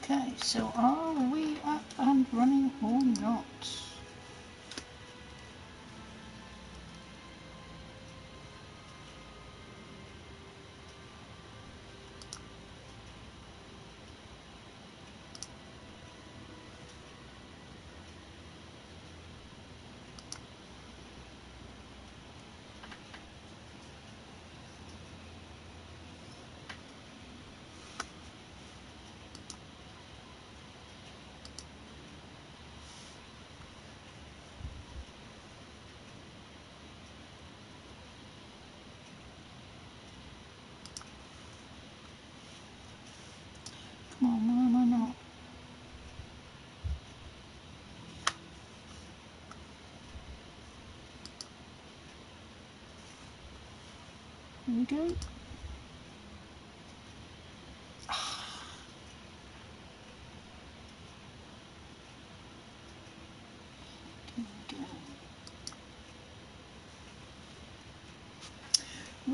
Okay, so are we up and running or not? Come on, why am I not? Here we go. Here we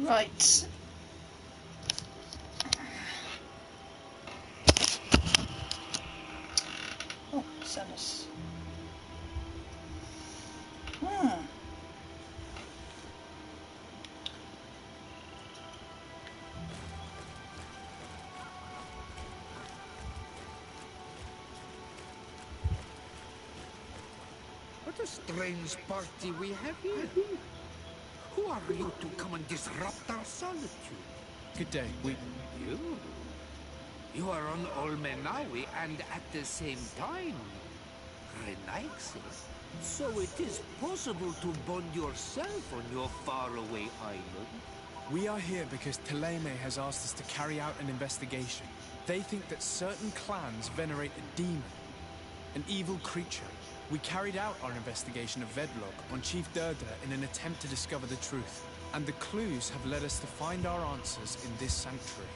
go. Right. Oh, Salus. What a strange party we have here. Who are you to come and disrupt our solitude? Good day. You are on Olmenawi and at the same time, Renaigse. So it is possible to bond yourself on your faraway island? We are here because Teleme has asked us to carry out an investigation. They think that certain clans venerate a demon, an evil creature. We carried out our investigation of Vedlog on Chief Durder in an attempt to discover the truth. And the clues have led us to find our answers in this sanctuary.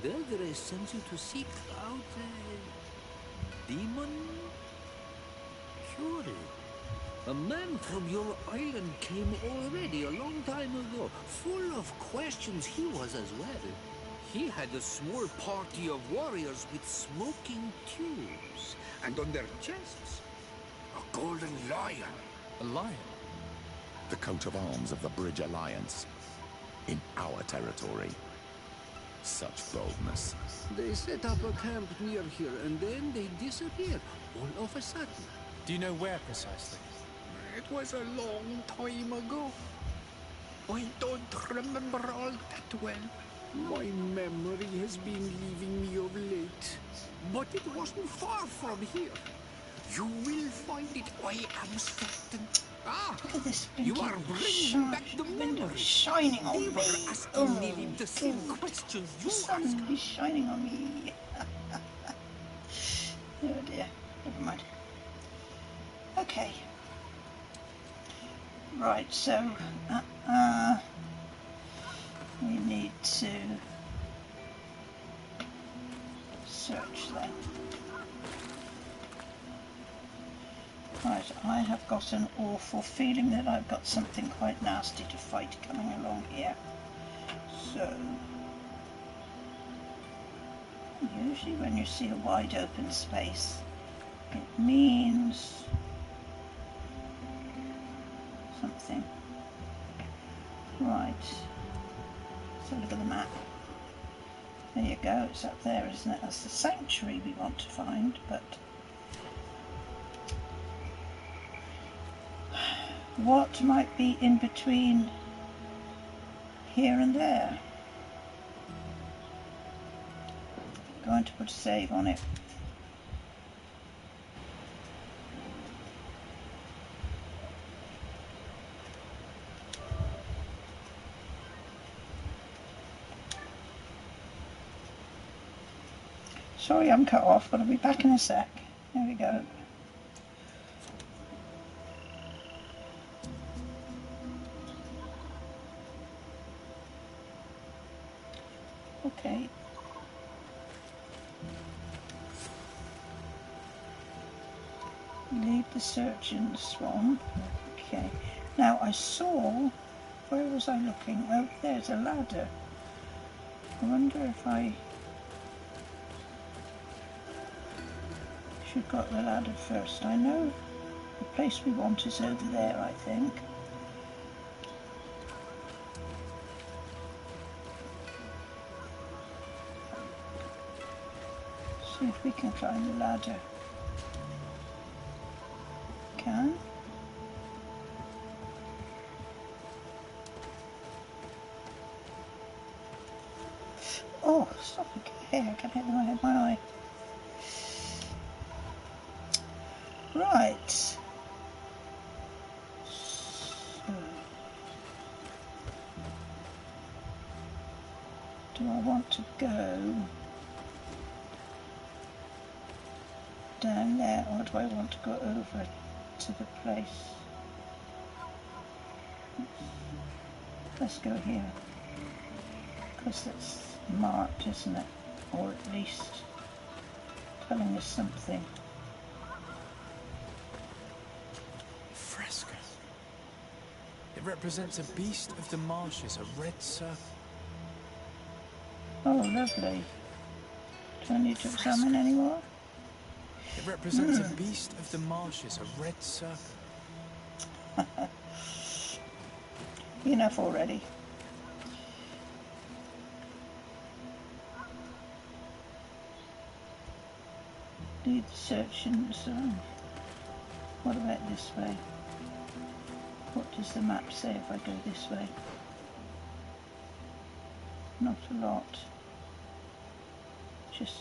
Durder sends you to seek out a demon? Curious. A man from your island came already a long time ago, full of questions. He was as well. He had a small party of warriors with smoking tubes, and on their chests, a golden lion. A lion? The coat of arms of the Bridge Alliance. In our territory. Such boldness. They set up a camp near here, and then they disappeared, all of a sudden. Do you know where precisely? It was a long time ago. I don't remember all that well. My memory has been leaving me of late. But it wasn't far from here. You will find it, I am certain. Ah, Look at this you are bringing back the window memories. shining on They me. were asking nearly the same questions you The sun asked. is shining on me. Oh dear, never mind. Okay. Right, so we need to search then. Right, I have got an awful feeling that I've got something quite nasty to fight coming along here. So, usually when you see a wide open space, it means something. Right, let's have a look at the map. There you go, it's up there, isn't it? That's the sanctuary we want to find, but what might be in between here and there? Going to put a save on it. Sorry I'm cut off, but I'll be back in a sec. There we go. Okay. Leave the search in the swamp. Okay. Now I saw, where was I looking? Oh, there's a ladder. I wonder if I... should have got the ladder first. I know the place we want is over there, I think. See if we can climb the ladder. Can. Oh, stop it. Here, I can hit my eye. Right. So, do I want to go down there, or do I want to go over to the place? Let's go here, because that's marked, isn't it? Or at least telling us something. Fresco. It represents a beast of the marshes, a red serpent. Oh, lovely. Do I need to examine any more? It represents a beast of the marshes, a red serpent. Enough already. Lead the search and so on. What about this way? What does the map say if I go this way? Not a lot. Just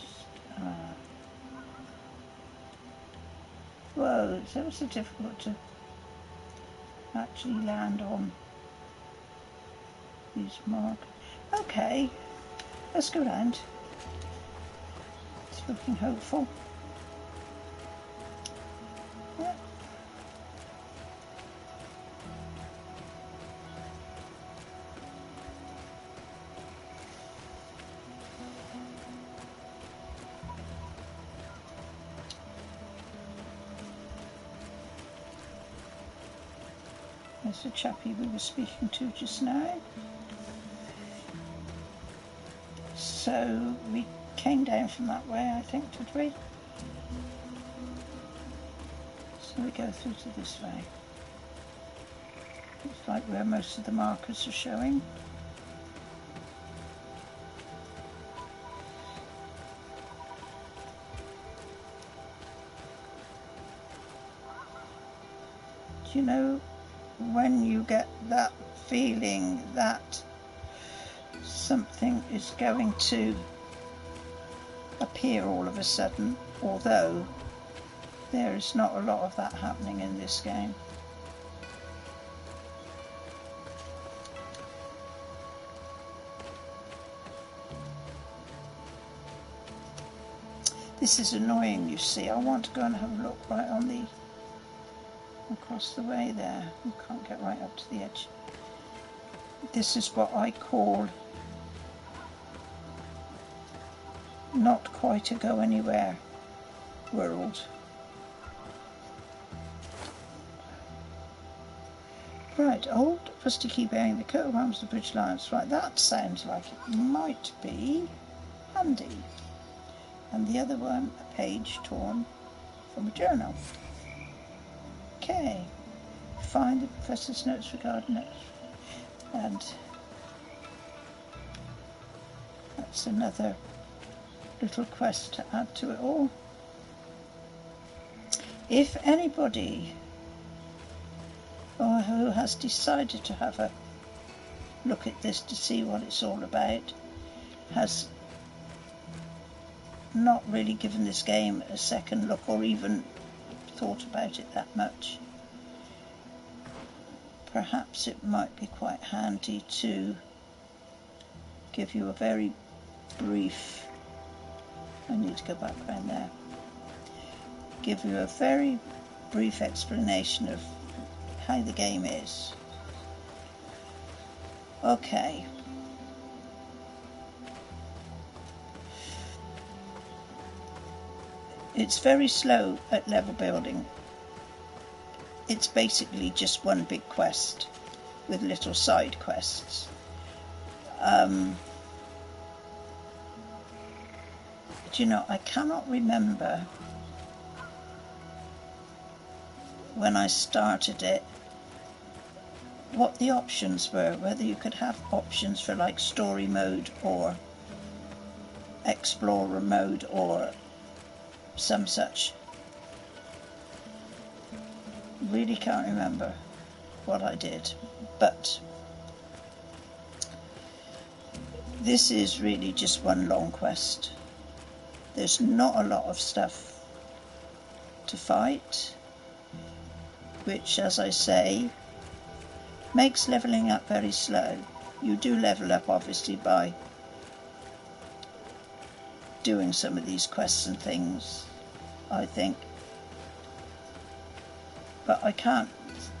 whoa, it's ever so difficult to actually land on these markers. Okay, let's go round. It's looking hopeful. Yeah. There's the chappie we were speaking to just now. So we came down from that way, I think, did we? So we go through to this way. Looks like where most of the markers are showing. Do you know when you get that feeling that something is going to appear all of a sudden, although there is not a lot of that happening in this game? This is annoying, you see. I want to go and have a look right on the across the way there. You can't get right up to the edge. This is what I call not quite a go anywhere world. Right, old rusty key bearing the coat of arms of the British Lions. Right, that sounds like it might be handy. And the other one, a page torn from a journal. Okay, find the professor's notes regarding it, and that's another little quest to add to it all. If anybody who has decided to have a look at this to see what it's all about has not really given this game a second look or even thought about it that much, perhaps it might be quite handy to give you a very brief, I need to go back around there, give you a very brief explanation of how the game is. Okay. It's very slow at level building. It's basically just one big quest with little side quests. Do you know, I cannot remember when I started it what the options were, whether you could have options for like story mode or explorer mode or some such. Really can't remember what I did, but this is really just one long quest. There's not a lot of stuff to fight, which, as I say, makes levelling up very slow. You do level up obviously by doing some of these quests and things, I think, but I can't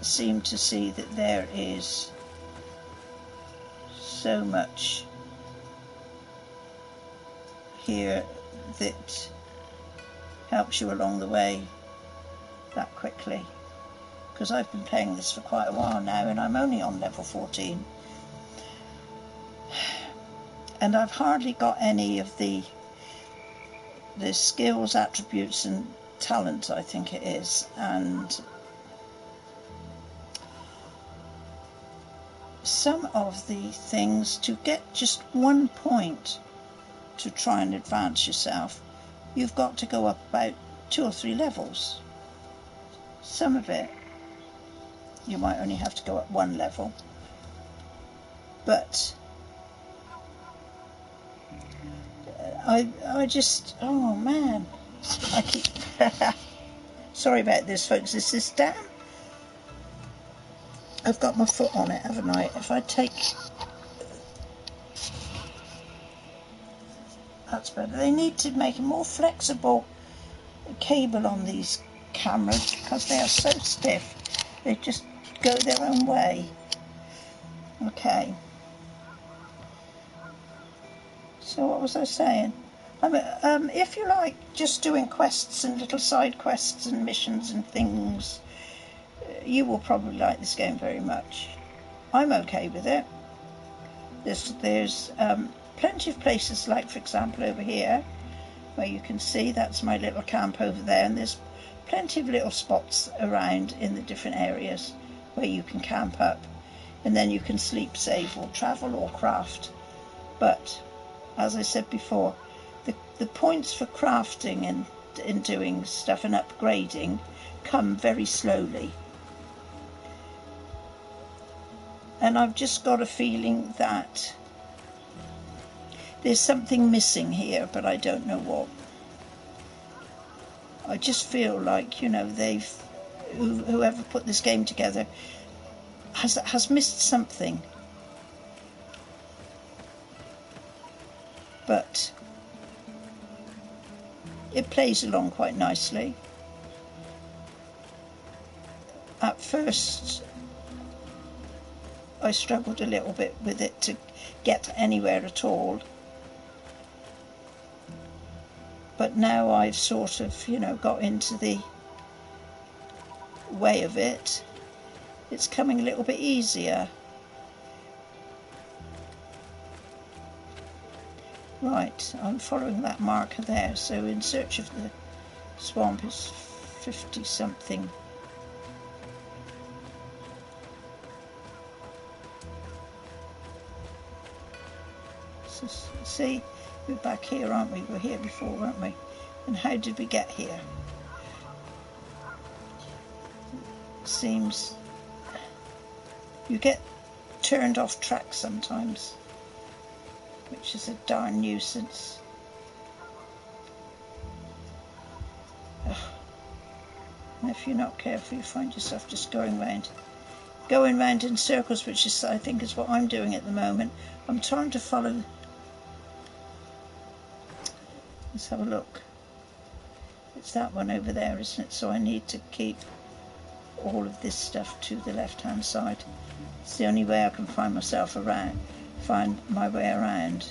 seem to see that there is so much here that helps you along the way that quickly, because I've been playing this for quite a while now and I'm only on level 14 and I've hardly got any of the skills, attributes and talent, I think it is, and some of the things to get just 1 point to try and advance yourself, you've got to go up about 2 or 3 levels. Some of it you might only have to go up 1 level, but I just, oh man, I keep sorry about this folks, this is damn, I've got my foot on it, haven't I? If I take, that's better. They need to make a more flexible cable on these cameras because they are so stiff, they just go their own way. Okay, so what was I saying? If you like just doing quests and little side quests and missions and things, you will probably like this game very much. I'm okay with it. There's plenty of places, like for example over here where you can see that's my little camp over there, and there's plenty of little spots around in the different areas where you can camp up, and then you can sleep, save or travel or craft. But as I said before, the points for crafting and doing stuff and upgrading come very slowly, and I've just got a feeling that there's something missing here, but I don't know what. I just feel like, you know, whoever put this game together has missed something. But it plays along quite nicely. At first I struggled a little bit with it to get anywhere at all, but now I've sort of, you know, got into the way of it. It's coming a little bit easier. Right, I'm following that marker there, so in search of the swamp is 50 something. So, see, we're back here, aren't we? We were here before, weren't we? And how did we get here? Seems you get turned off track sometimes, which is a darn nuisance. Ugh. And if you're not careful, you find yourself just going round in circles, which is, I think, is what I'm doing at the moment. I'm trying to follow. Let's have a look. It's that one over there, isn't it? So I need to keep all of this stuff to the left-hand side. It's the only way I can find myself around. Find my way around.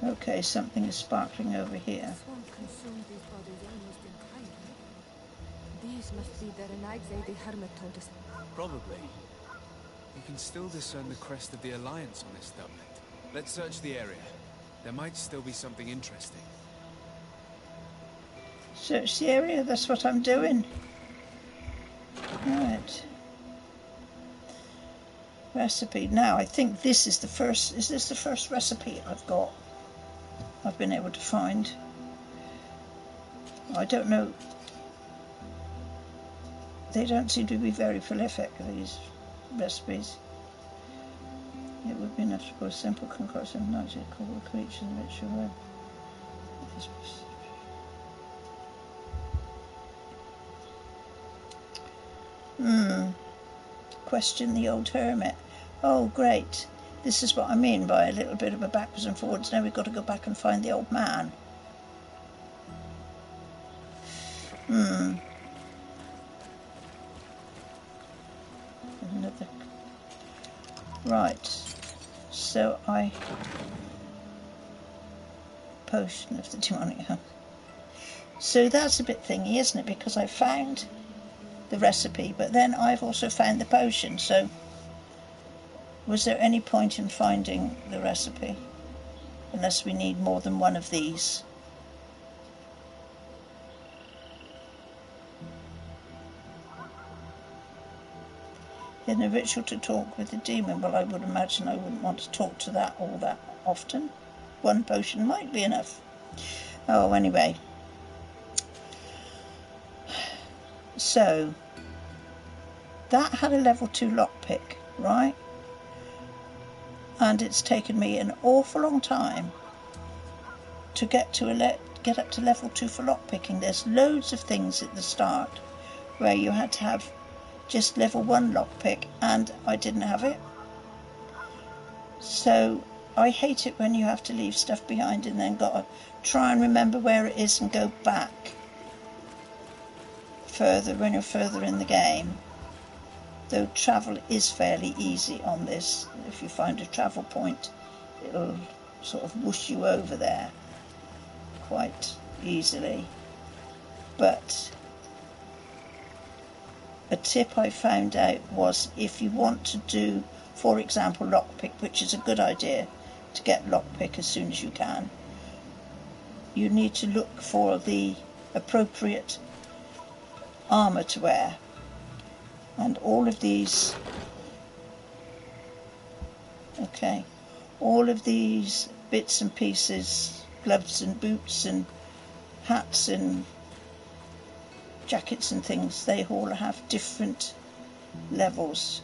Okay, something is sparkling over here. These must be the Renigde the Hermit told us. Probably. You can still discern the crest of the Alliance on this doublet. Let's search the area. There might still be something interesting. Search the area, that's what I'm doing. Right. Recipe. Now, I think this is the first, is this the first recipe I've been able to find? I don't know. They don't seem to be very prolific, these recipes. It would be enough to put a simple concoction of magic called creatures in which you were. Question the old hermit. Oh, great. This is what I mean by a little bit of a backwards and forwards. Now we've got to go back and find the old man. Another. Right. So potion of the demonic hunt. So that's a bit thingy, isn't it? Because I found the recipe, but then I've also found the potion. So was there any point in finding the recipe? Unless we need more than one of these. In a ritual to talk with the demon, well, I would imagine I wouldn't want to talk to that all that often. One potion might be enough. Oh, anyway. So, that had a level 2 lockpick, right? And it's taken me an awful long time to get up to level 2 for lockpicking. There's loads of things at the start where you had to have just level 1 lockpick, and I didn't have it. So I hate it when you have to leave stuff behind and then got to try and remember where it is and go back further when you're further in the game. Though travel is fairly easy on this. If you find a travel point, it'll sort of whoosh you over there quite easily. But a tip I found out was if you want to do, for example, lockpick, which is a good idea to get lockpick as soon as you can, you need to look for the appropriate armour to wear. And all of these, okay, all of these bits and pieces, gloves and boots and hats and jackets and things, they all have different levels.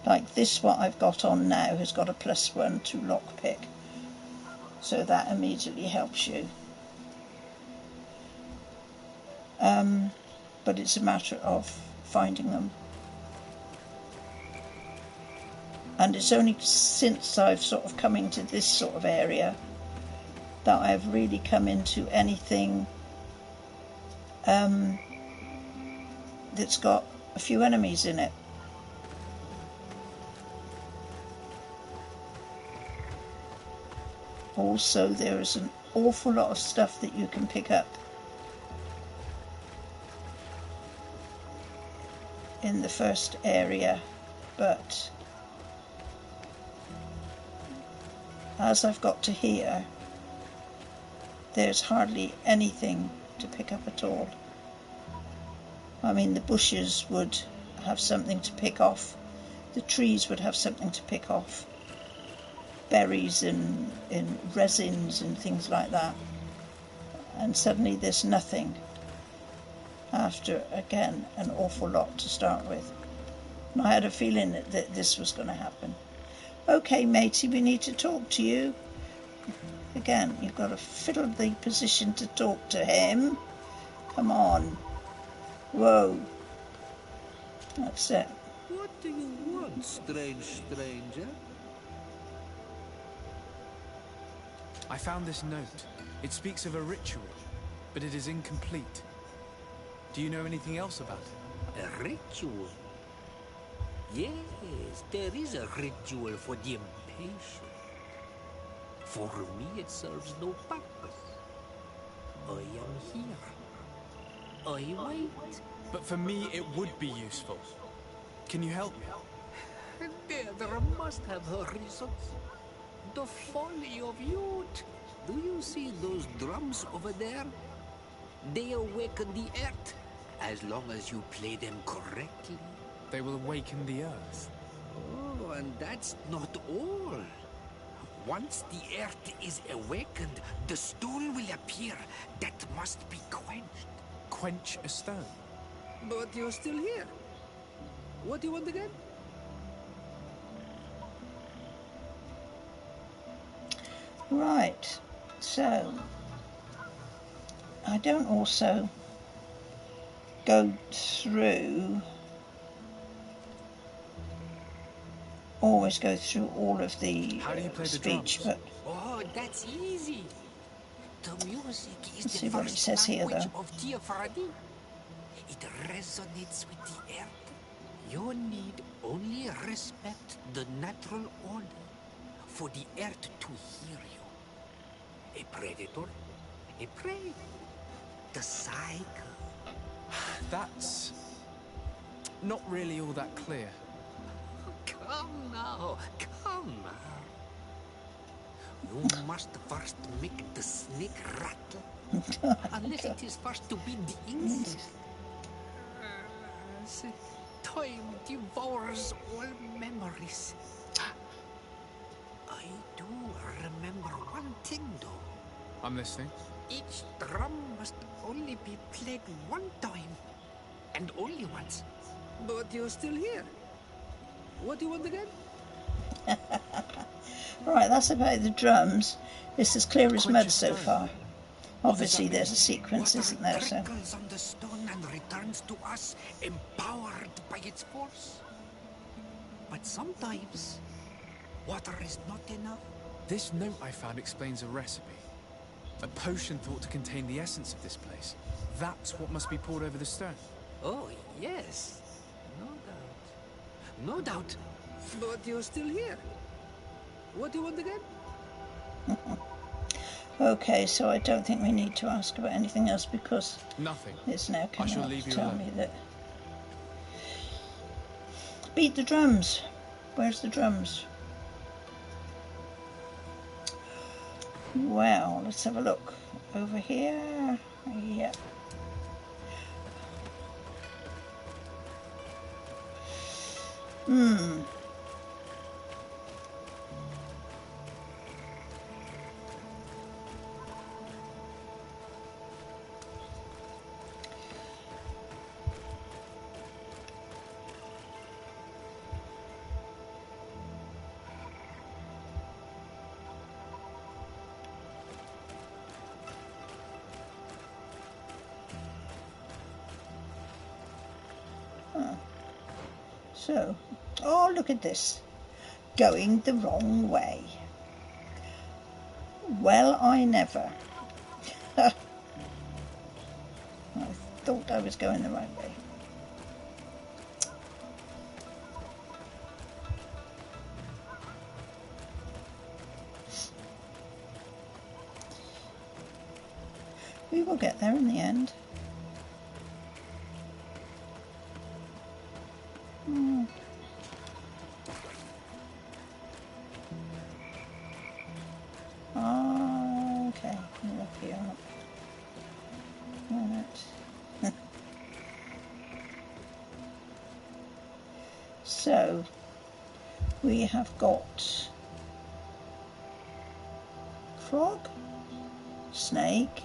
Like this, what I've got on now has got a +1 to lockpick, so that immediately helps you. But it's a matter of finding them. And it's only since I've sort of come into this sort of area that I've really come into anything that's got a few enemies in it. Also, there is an awful lot of stuff that you can pick up in the first area, but as I've got to here, there's hardly anything to pick up at all. I mean, the bushes would have something to pick off, the trees would have something to pick off, berries and resins and things like that, and suddenly there's nothing after, again, an awful lot to start with. And I had a feeling that this was going to happen. Okay, matey, we need to talk to you. Again, you've got to fiddle the position to talk to him. Come on. Whoa. That's it. What do you want, strange stranger? I found this note. It speaks of a ritual, but it is incomplete. Do you know anything else about it? A ritual? Yes, there is a ritual for the impatient. For me, it serves no purpose. I am here. I wait. But for me, it would be useful. Can you help me? There must have her reasons. The folly of youth. Do you see those drums over there? They awaken the earth, as long as you play them correctly. They will awaken the earth. Oh, and that's not all. Once the earth is awakened, the stone will appear that must be quenched. Quench a stone. But you're still here. What do you want again? Right, so I don't also go through, always go through all of the How do you play the speech, drums? but Oh, that's easy. The music is let's the see what it first says here language though. of TheGamerGranni. It resonates with the earth. You need only respect the natural order for the earth to hear you. A predator, a prey. The cycle. That's not really all that clear. Come now, come now. You must first make the snake rattle. Unless it is first to be the insect. Time devours all memories. I do remember one thing though. I'm listening. Each drum must only be played one time. And only once. But you're still here. What do you want again? Right, that's about the drums. It's as clear as Quench mud a so stone. far. Obviously there's a sequence, Water isn't there? So trickles on the stone and returns to us, empowered by its force. But sometimes, water is not enough. This note I found explains a recipe. A potion thought to contain the essence of this place. That's what must be poured over the stone. Oh, yes. No doubt. No doubt. But you're still here. What do you want again? okay, so I don't think we need to ask about anything else because Nothing. it's now I coming shall up leave to you tell alone. me that. Beat the drums. Where's the drums? Well, let's have a look. Over here. Yep. So, oh, look at this. Going the wrong way. Well, I never. I thought I was going the right way. We will get there in the end. Okay, we're up here. Right. So, we have got frog, snake.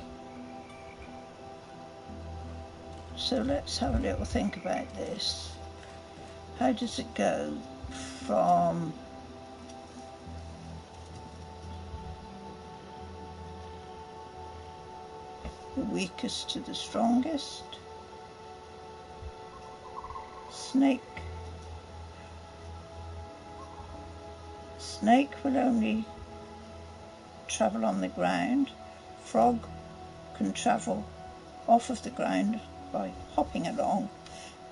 So let's have a little think about this. How does it go from the weakest to the strongest? Snake will only travel on the ground. Frog can travel off of the ground by hopping along,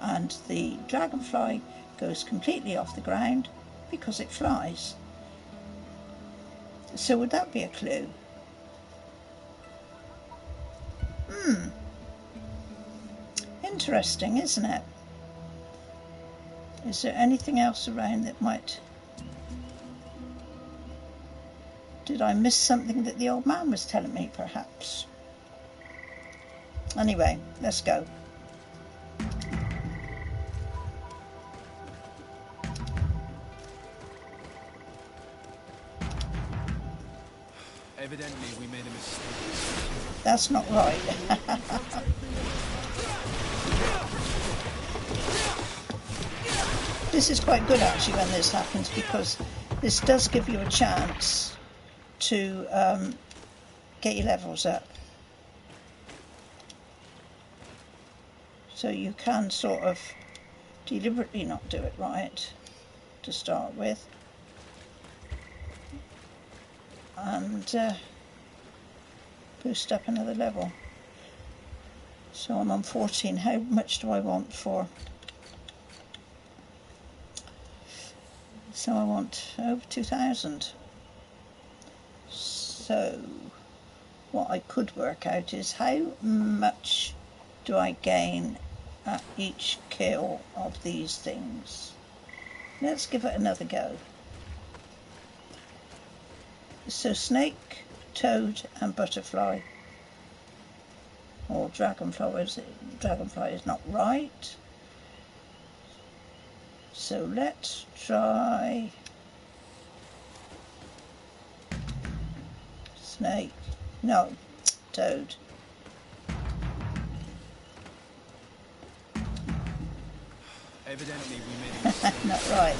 and the dragonfly goes completely off the ground because it flies. So would that be a clue? Interesting, isn't it? Is there anything else around that might... Did I miss something that the old man was telling me, perhaps? Anyway, let's go. Evidently, we made a mistake. That's not right. This is quite good actually when this happens, because this does give you a chance to get your levels up. So you can sort of deliberately not do it right to start with. And boost up another level. So I'm on 14. How much do I want for? So I want over 2,000. So what I could work out is how much do I gain at each kill of these things. Let's give it another go. So snake, toad and butterfly, or dragonfly, dragonfly is not right. So let's try snake, no, toad. Evidently, we made a mistake. Not right.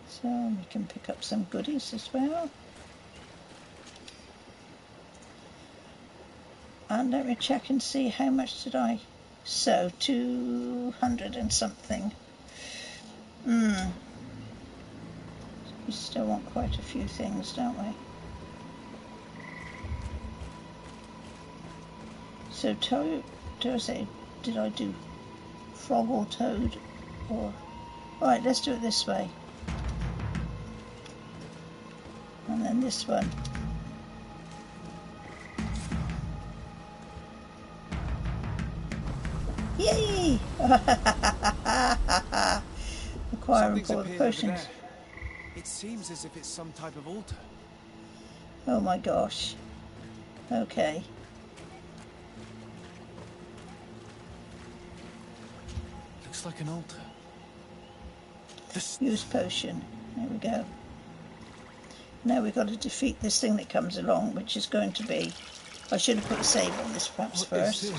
So we can pick up some goodies as well. And let me check and see how much did I. So 200 and something. We still want quite a few things, don't we? So toad, did I do frog or toad? Or right, let's do it this way. And then this one. Yay! Acquire and pour the potions. It seems as if it's some type of altar. Oh my gosh. Okay. Looks like an altar. Use potion. There we go. Now we've got to defeat this thing that comes along, which is going to be... I should have put a save on this perhaps first.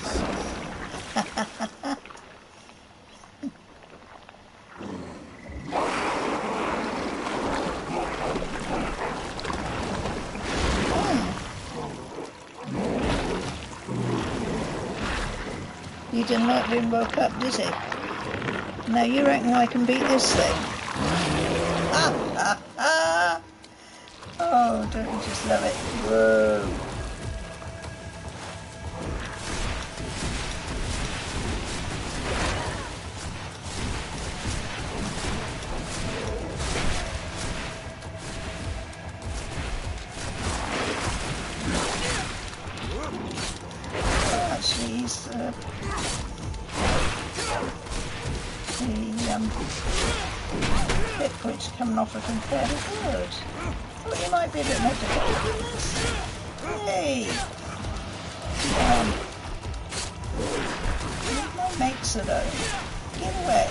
He did not even woke up, did he? Now you reckon I can beat this thing? Oh, don't you just love it? Whoa. Actually, he's the hit points coming off of him fairly good. Thought you might be a bit more difficult than this. Hey! Leave my mates alone. Get away.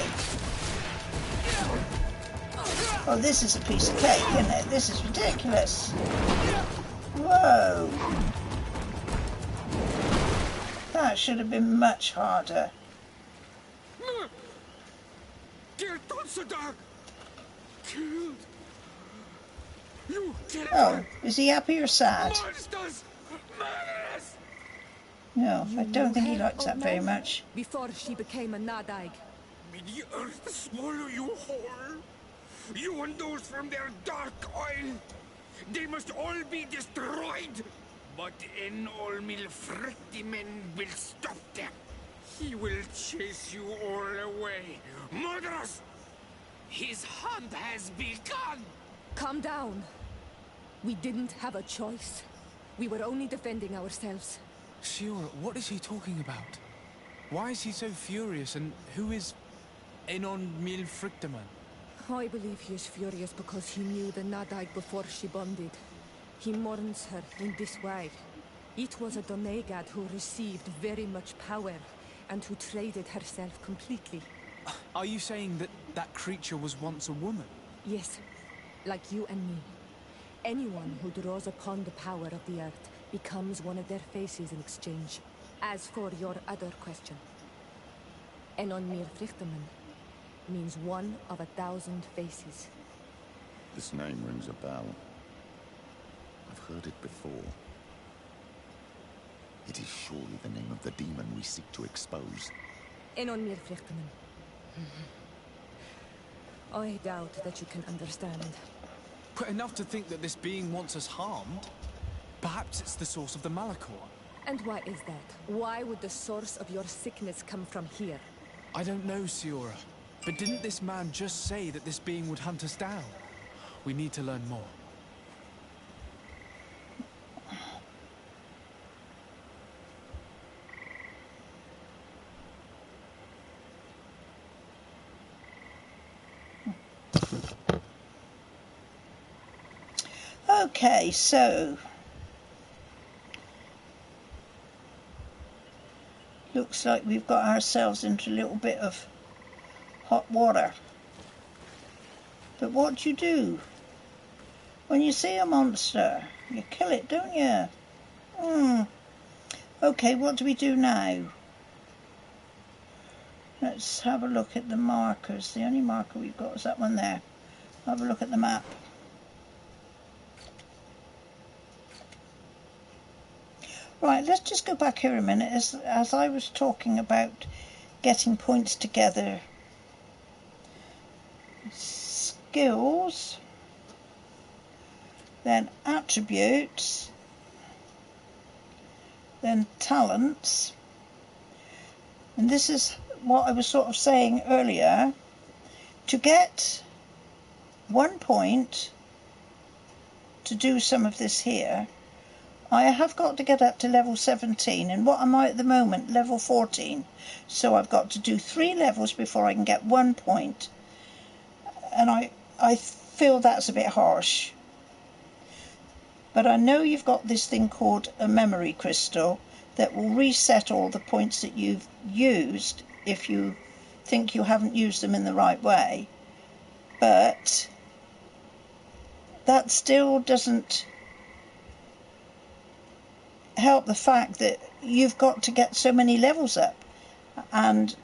Oh, this is a piece of cake, isn't it? This is ridiculous. Whoa! That should have been much harder. Killed. You killed Oh, is he happy or sad? monsters! Murderers! No, I don't think he likes that very much. Before she became a Nadaig. May the earth swallow you whole. You and those from their dark oil. They must all be destroyed. But en Olmilfritimen will stop them. He will chase you all away. Murderers! His hunt has begun! Calm down. We didn't have a choice. We were only defending ourselves. Siora, what is he talking about? Why is he so furious, and who is Enon Milfrictaman? I believe he is furious because he knew the Na died before she bonded. He mourns her in this way. It was a Donegad who received very much power, and who traded herself completely. Are you saying that that creature was once a woman? Yes, like you and me. Anyone who draws upon the power of the earth becomes one of their faces in exchange. As for your other question, Enon Milfrictaman means one of 1,000 faces. This name rings a bell. I've heard it before. It is surely the name of the demon we seek to expose. Enon Milfrictaman. I doubt that you can understand. But enough to think that this being wants us harmed? Perhaps it's the source of the Malachor. And why is that? Why would the source of your sickness come from here? I don't know, Siora. But didn't this man just say that this being would hunt us down? We need to learn more. Okay, so looks like we've got ourselves into a little bit of hot water. But what do you do? When you see a monster, you kill it, don't you? Okay, what do we do now? Let's have a look at the markers. The only marker we've got is that one there. Have a look at the map. Right, let's just go back here a minute. As I was talking about getting points together. Skills, then attributes, then talents. And this is what I was sort of saying earlier. To get 1 point to do some of this here, I have got to get up to level 17, and what am I at the moment? Level 14. So I've got to do 3 levels before I can get 1 point. And I feel that's a bit harsh. But I know you've got this thing called a memory crystal that will reset all the points that you've used if you think you haven't used them in the right way. But that still doesn't help the fact that you've got to get so many levels up, and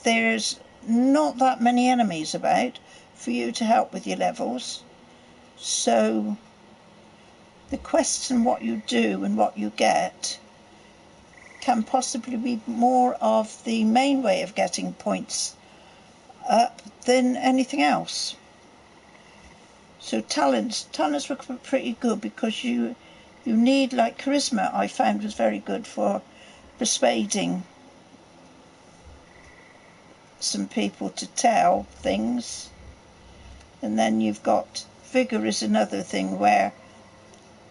there's not that many enemies about for you to help with your levels. So the quests and what you do and what you get can possibly be more of the main way of getting points up than anything else. So talents were pretty good, because you need, like charisma, I found was very good for persuading some people to tell things. And then you've got vigour is another thing, where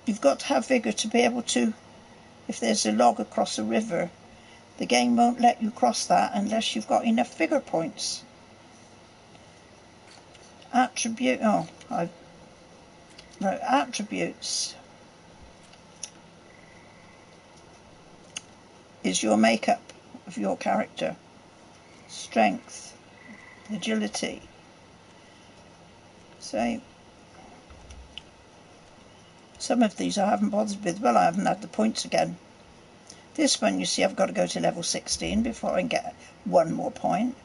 you've got to have vigour to be able to, if there's a log across a river, the game won't let you cross that unless you've got enough vigour points. Attributes is your makeup of your character. Strength, agility. So some of these I haven't bothered with. Well, I haven't had the points again. This one, you see, I've got to go to level 16 before I can get 1 more point.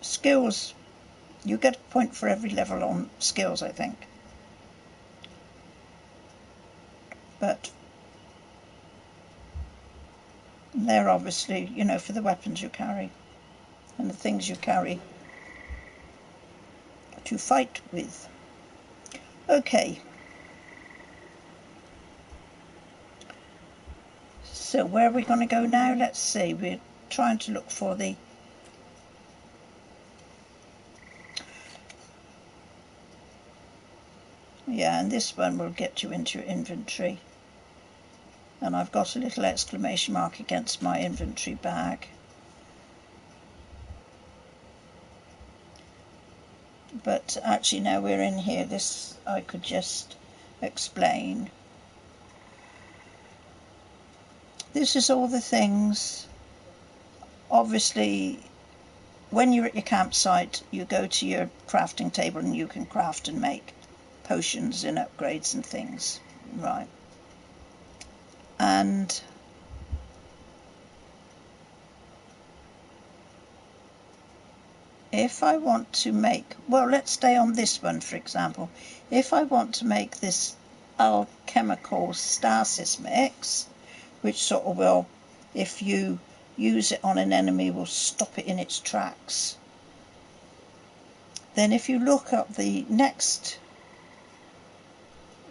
Skills, you get a point for every level on skills, I think. But they're obviously, you know, for the weapons you carry and the things you carry to fight with. Okay. So where are we going to go now? Let's see. We're trying to look for the... Yeah, and this one will get you into your inventory. And I've got a little exclamation mark against my inventory bag. But actually now we're in here, this I could just explain. This is all the things. Obviously, when you're at your campsite, you go to your crafting table and you can craft and make potions and upgrades and things, right? And if I want to make, well, let's stay on this one for example. If I want to make this alchemical stasis mix, which sort of will, if you use it on an enemy, will stop it in its tracks, then if you look up the next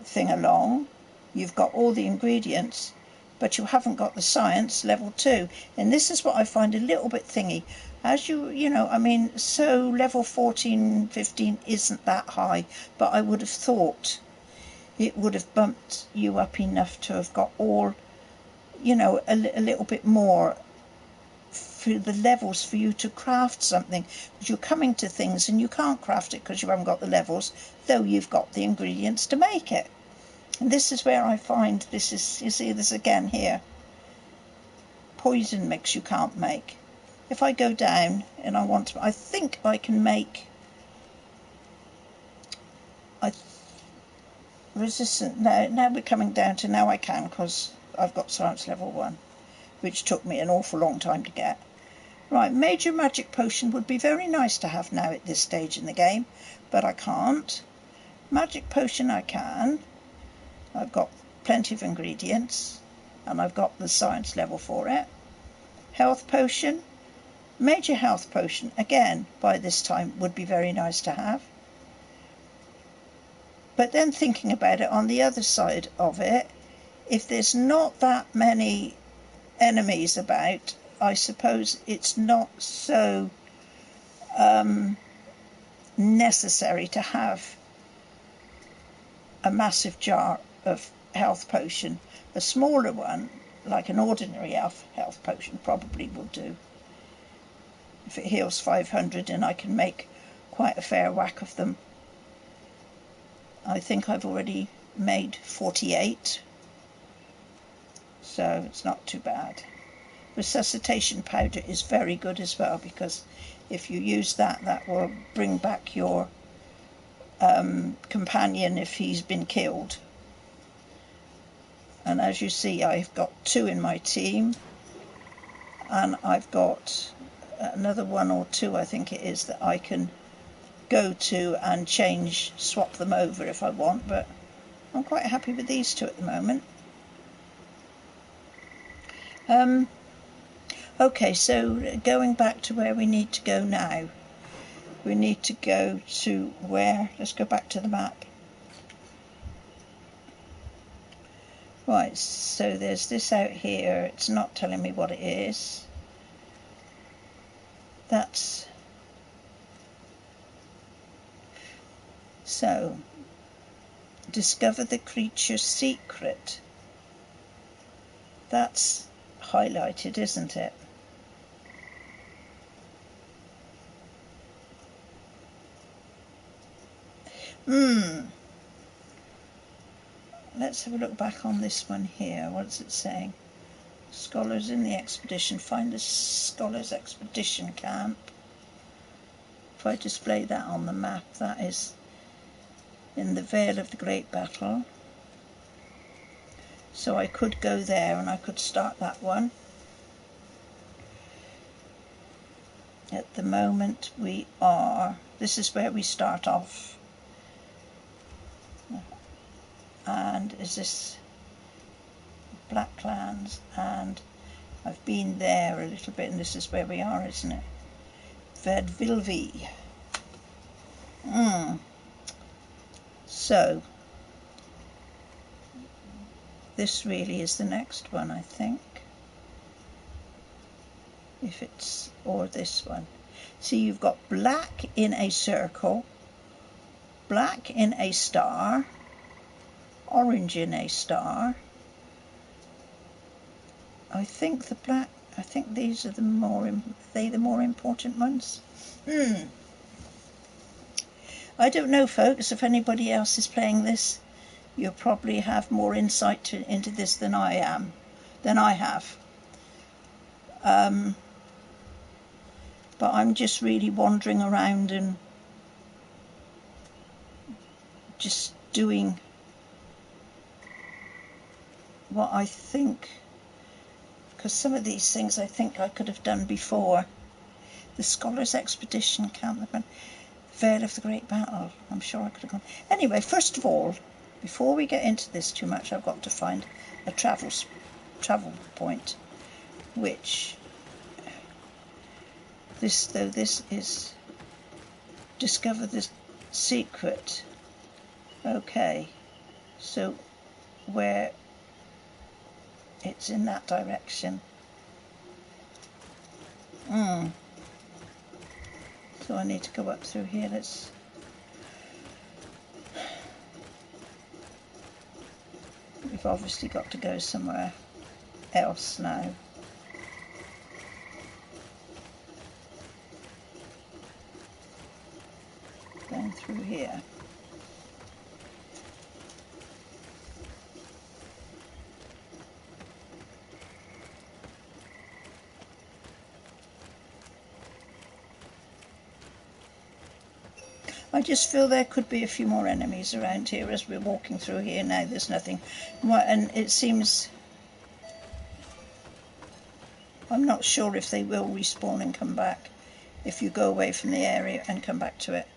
thing along, you've got all the ingredients, but you haven't got the science level 2. And this is what I find a little bit thingy. As you know, I mean, so level 14, 15 isn't that high, but I would have thought it would have bumped you up enough to have got all, you know, a little bit more for the levels for you to craft something. But you're coming to things and you can't craft it because you haven't got the levels, though you've got the ingredients to make it. And this is where I find this is, you see this again here, poison mix you can't make. If I go down and I want to, I think I can make resistant. Now we're coming down to, now I can, because I've got science level 1, which took me an awful long time to get. Right, major magic potion would be very nice to have now at this stage in the game, but I can't. Magic potion I can. I've got plenty of ingredients and I've got the science level for it. Health potion. Major health potion, again, by this time would be very nice to have. But then thinking about it, on the other side of it, if there's not that many enemies about, I suppose it's not so necessary to have a massive jar of health potion. A smaller one, like an ordinary health potion, probably will do. If it heals 500 and I can make quite a fair whack of them. I think I've already made 48, so it's not too bad. Resuscitation powder is very good as well, because if you use that, that will bring back your companion if he's been killed. And as you see, I've got 2 in my team, and I've got another 1 or 2, I think it is, that I can go to and swap them over if I want, but I'm quite happy with these 2 at the moment. Okay, so going back to where we need to go now. We need to go to where, let's go back to the map. Right, so there's this out here, it's not telling me what it is. That's, so, discover the creature's secret. That's highlighted, isn't it? Let's have a look back on this one here. What is it saying? Scholars in the expedition. Find the scholars' expedition camp. If I display that on the map, that is in the Vale of the Great Battle. So I could go there and I could start that one. At the moment this is where we start off. And is this Black Clans, and I've been there a little bit, and this is where we are, isn't it? Velvildie. So this really is the next one, I think. If it's, or this one. See, you've got black in a circle, black in a star, orange in a star. I think the black, I think these are the more, the more important ones. I don't know, folks, if anybody else is playing this, you'll probably have more insight into this than I have. But I'm just really wandering around and just doing what I think, because some of these things I think I could have done before. The Scholars Expedition, Camp, Veil of the Great Battle, I'm sure I could have gone. Anyway, first of all, before we get into this too much, I've got to find a travel point, which this is discover the secret. Okay, so where it's in that direction. So I need to go up through here. We've obviously got to go somewhere else now. Going through here. I just feel there could be a few more enemies around here as we're walking through here. Now there's nothing, and it seems, I'm not sure if they will respawn and come back if you go away from the area and come back to it,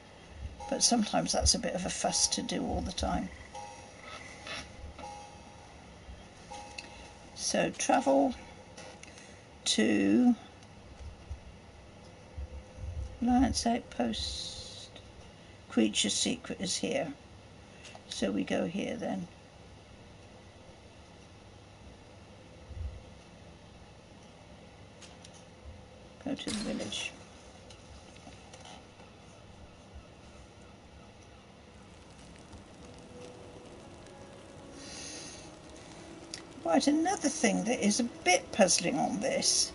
but sometimes that's a bit of a fuss to do all the time. So travel to Alliance Outpost. Creature secret is here, so we go here then. Go to the village. Right, another thing that is a bit puzzling on this.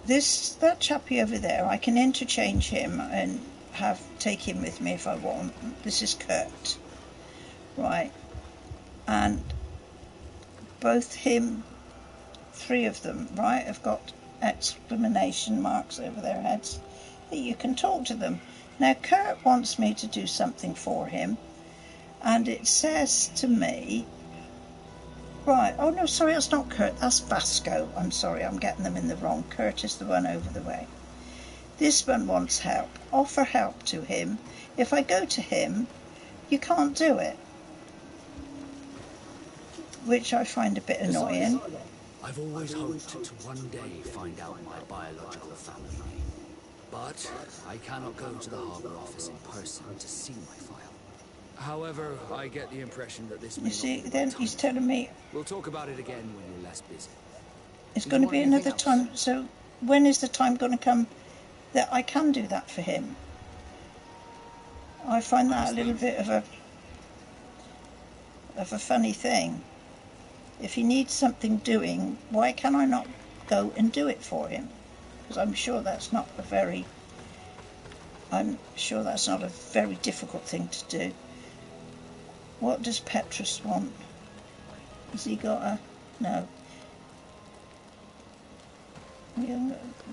That chappie over there, I can interchange him and take him with me if I want. This is Kurt, right? And both him, 3 of them, right, have got exclamation marks over their heads that you can talk to them. Now Kurt wants me to do something for him, and it says to me, right, oh no, sorry, that's not Kurt, that's Vasco. I'm sorry, I'm getting them in the wrong. Kurt is the one over the way. This one wants help. Offer help to him. If I go to him, you can't do it, which I find a bit annoying. I've always hoped to one day find out my biological family, but I cannot go to the harbour office in person to see my file. However, I get the impression that this may You see, not be then the he's time. telling me We'll talk about it again when you're less busy. it's Did going you to be want anything another else? time. So when is the time going to come that I can do that for him? I find that a little bit of a funny thing. If he needs something doing, why can I not go and do it for him? Because I'm sure that's not a very difficult thing to do. What does Petrus want? Has he got a... no.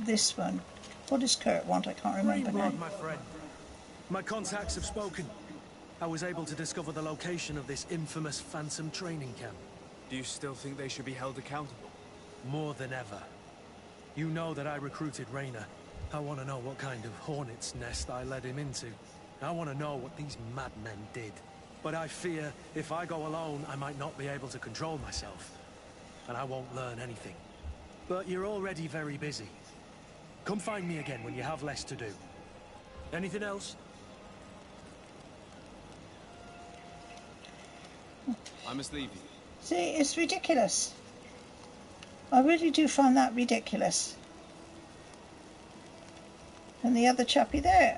This one. What does Kurt want? I can't remember now. My friend. My contacts have spoken. I was able to discover the location of this infamous Phantom training camp. Do you still think they should be held accountable? More than ever. You know that I recruited Raynor. I want to know what kind of hornet's nest I led him into. I want to know what these madmen did. But I fear if I go alone, I might not be able to control myself. And I won't learn anything. But you're already very busy. Come find me again when you have less to do. Anything else? I must leave you. See, it's ridiculous. I really do find that ridiculous. And the other chappie there,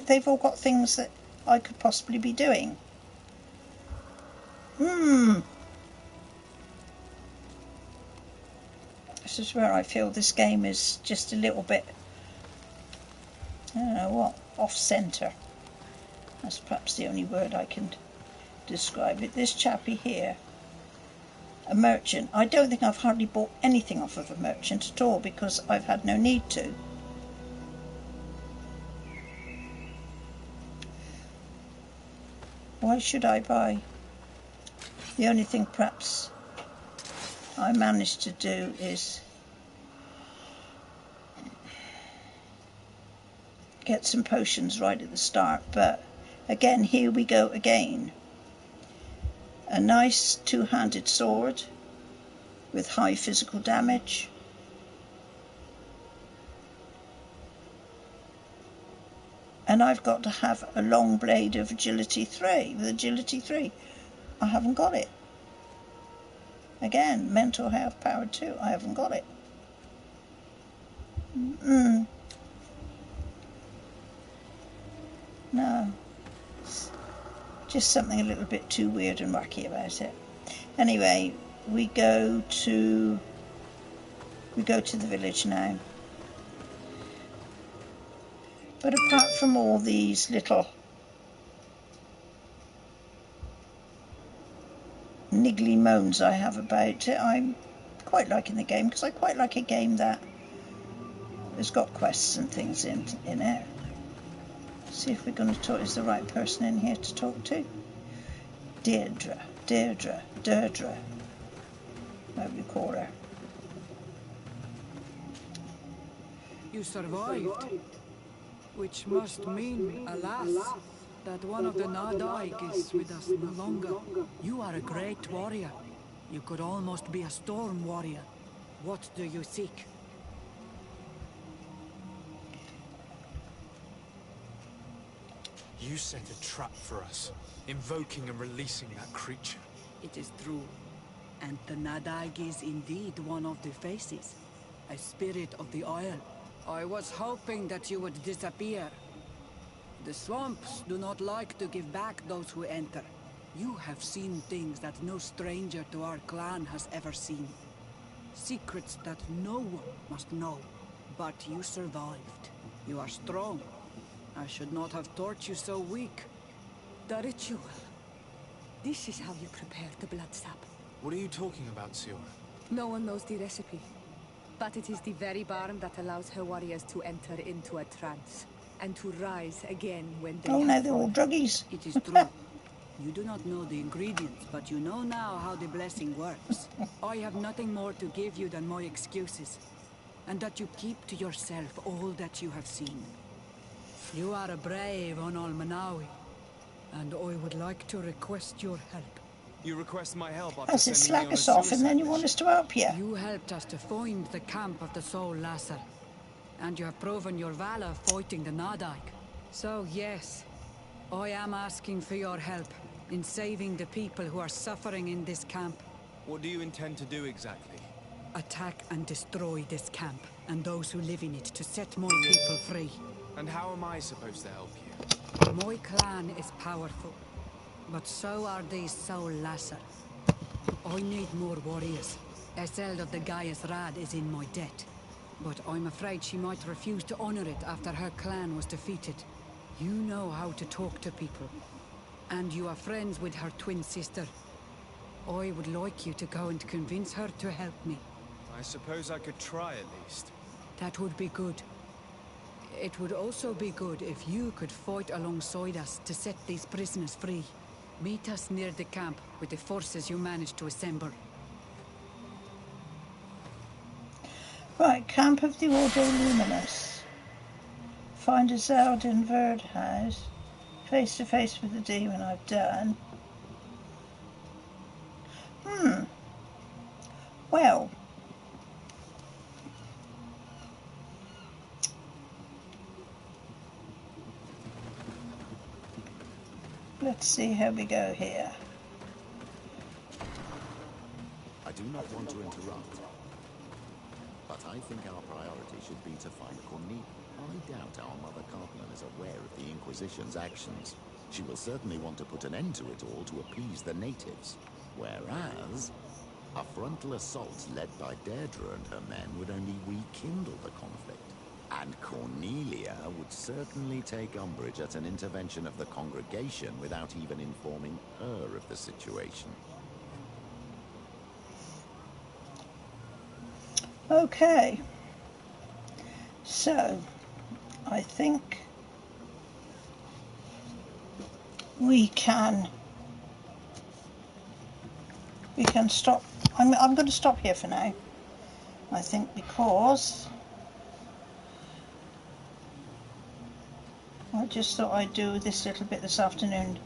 they've all got things that I could possibly be doing. This is where I feel this game is just a little bit, I don't know what, off-centre. That's perhaps the only word I can describe it. This chappie here, a merchant. I don't think I've hardly bought anything off of a merchant at all because I've had no need to. Why should I buy? The only thing perhaps I managed to do is get some potions right at the start, but again, here we go again. A nice two-handed sword with high physical damage. And I've got to have a long blade of agility 3, with agility 3. I haven't got it. Again, mental health power 2, I haven't got it. No. Just something a little bit too weird and wacky about it. Anyway, we go to the village now. But apart from all these little niggly moans I have about it, I'm quite liking the game because I quite like a game that has got quests and things in it. See if we're going to talk. Is the right person in here to talk to? Deirdre. Whatever you call her. You survived. Which must mean, alas, that one of the Nadaig is with us no longer. You are a great warrior. You could almost be a storm warrior. What do you seek? You set a trap for us, invoking and releasing that creature. It is true. And the Nadaig is indeed one of the faces. A spirit of the Isle. I was hoping that you would disappear. The swamps do not like to give back those who enter. You have seen things that no stranger to our clan has ever seen. Secrets that no one must know. But you survived. You are strong. I should not have thought you so weak. The ritual. This is how you prepare the blood sap. What are you talking about, Siora? No one knows the recipe. But it is the very barn that allows her warriors to enter into a trance. And to rise again when they Oh no, they're all druggies. It is true. You do not know the ingredients, but you know now how the blessing works. I have nothing more to give you than my excuses. And that you keep to yourself all that you have seen. You are a brave Onol Manawi, and I would like to request your help. You request my help after That's it, sending me slack on a us off and then you suicide want mission? us to help you. You helped us to find the camp of the Soul Lasser, and you have proven your valor fighting the Nadaig. So yes, I am asking for your help in saving the people who are suffering in this camp. What do you intend to do exactly? Attack and destroy this camp, and those who live in it to set my people free. And how am I supposed to help you? My clan is powerful, but so are these Soul Lasser. I need more warriors. Eseld of the Gaius Rad is in my debt, but I'm afraid she might refuse to honor it after her clan was defeated. You know how to talk to people, and you are friends with her twin sister. I would like you to go and convince her to help me. I suppose I could try at least. That would be good. It would also be good if you could fight alongside us to set these prisoners free. Meet us near the camp with the forces you managed to assemble. Right, Camp of the Ordo Luminous. Find a Zeldan Verd house. Face to face with the demon I've done. Well. Let's see how we go here. I do not want to interrupt, but I think our priority should be to find Cornelia. I doubt our Mother Cartman is aware of the Inquisition's actions. She will certainly want to put an end to it all to appease the natives. Whereas, a frontal assault led by Deirdre and her men would only rekindle the conflict. And Cornelia would certainly take umbrage at an intervention of the congregation without even informing her of the situation. Okay. So, I think we can stop. I'm going to stop here for now. I think because I just thought I'd do this little bit this afternoon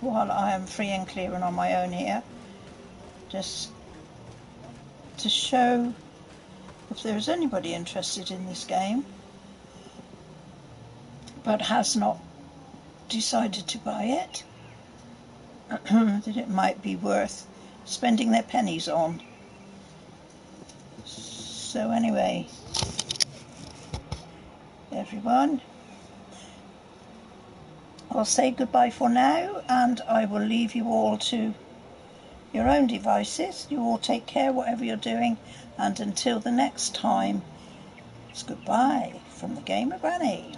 while I am free and clear and on my own here, just to show if there is anybody interested in this game but has not decided to buy it, that it might be worth spending their pennies on. So anyway, everyone, I'll say goodbye for now, and I will leave you all to your own devices. You all take care whatever you're doing, and until the next time, it's goodbye from the Gamer Granni.